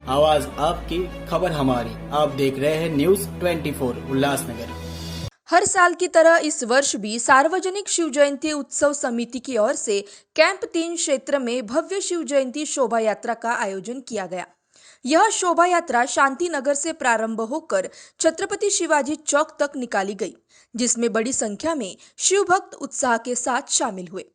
आवाज आपकी, खबर हमारी। आप देख रहे हैं न्यूज 24 उल्लासनगर। हर साल की तरह इस वर्ष भी सार्वजनिक शिव जयंती उत्सव समिति की ओर से कैंप 3 क्षेत्र में भव्य शिव जयंती शोभा यात्रा का आयोजन किया गया। यह शोभा यात्रा शांति नगर से प्रारंभ होकर छत्रपति शिवाजी चौक तक निकाली गई, जिसमें बड़ी संख्या में शिव भक्त उत्साह के साथ शामिल हुए।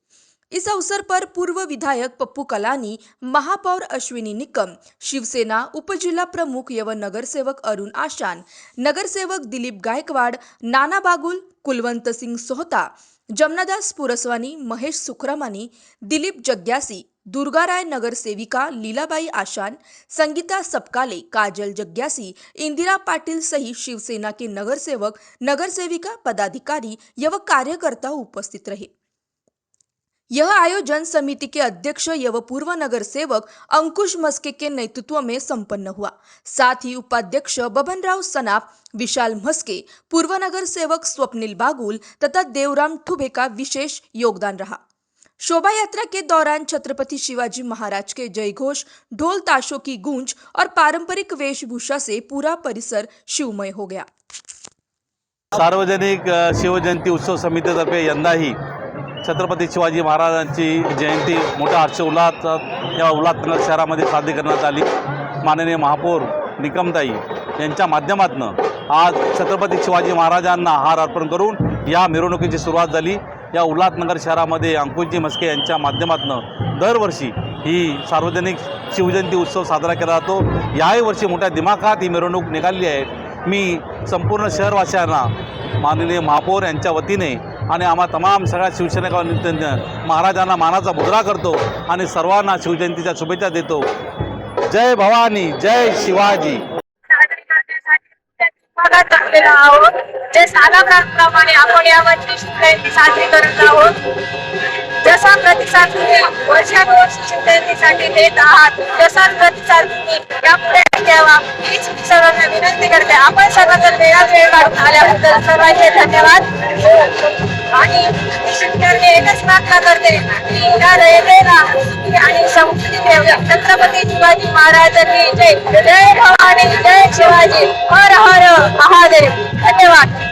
इस अवसर पर पूर्व विधायक पप्पू कलानी, महापौर अश्विनी निकम, शिवसेना उपजिला प्रमुख एवं नगरसेवक अरुण आशान, नगरसेवक दिलीप गायकवाड, नाना बागुल, कुलवंत सिंह सोहता, जमनादास पुरसवानी, महेश सुखरामानी, दिलीप जग्यासी, दुर्गाराय नगरसेविका लीलाबाई आशान, संगीता सपकाले, काजल जग्यासी, इंदिरा पाटिल सहित शिवसेना के नगरसेवक, नगरसेविका, पदाधिकारी एवं कार्यकर्ता उपस्थित रहे। यह आयोजन समिति के अध्यक्ष एवं पूर्व नगर सेवक अंकुश मस्के के नेतृत्व में संपन्न हुआ। साथ ही उपाध्यक्ष बबनराव सनाफ, विशाल मस्के, पूर्व नगर सेवक स्वप्निल बागुल तथा देवराम ठुबे का विशेष योगदान रहा। शोभा यात्रा के दौरान छत्रपति शिवाजी महाराज के जयघोष, ढोल ताशों की गूंज और पारंपरिक वेशभूषा से पूरा परिसर शिवमय हो गया। सार्वजनिक शिवजयंती उत्सव समितीतर्फे यंदाही छत्रपती शिवाजी महाराजांची जयंती मोठ्या हर्षोल्लास या उल्हासनगर शहरामध्ये साजरी करण्यात आली। माननीय महापौर निकमताई यांच्या माध्यमातून आज छत्रपती शिवाजी महाराजांना हार अर्पण करून या मिरवणुकीची सुरुवात झाली। या उल्हासनगर शहरामध्ये अंकुशजी मस्के यांच्या माध्यमातून दरवर्षी ही सार्वजनिक शिवजयंती उत्सव साजरा केला जातो। याही वर्षी मोठ्या दिमाखात ही मिरवणूक निघाली आहे। मी संपूर्ण शहरवासियांना माननीय महापौर यांच्या वतीने आणि आम्हा तमाम सगळ्या शिवसैनिकांना महाराजांना मानाचा मुद्रा करतो आणि सर्वांना शिवजयंतीच्या शुभेच्छा देतो। जय भवानी, जय शिवाजी। जे सालाप्रमाणे आपण यावर्षी शिवजयंती साजरी करत आहोत। जसा प्रतिसाद तुम्ही वर्षानुवर्ष शिवजयंतीसाठी देत आहात, तसा प्रतिसाद तुम्ही यापुढे द्यावा हीच मी सर्वांना विनंती करते। आपण सर्वजण वेळात वेळ काढून आल्याबद्दल सर्वांचे धन्यवाद। आणि शिवजयंती एकच प्रार्थना करते की या रयतेला आणि संस्कृती ठेवूया। छत्रपती शिवाजी महाराज की जय। जय भवानी, जय शिवाजी, हर हर महादेव। धन्यवाद।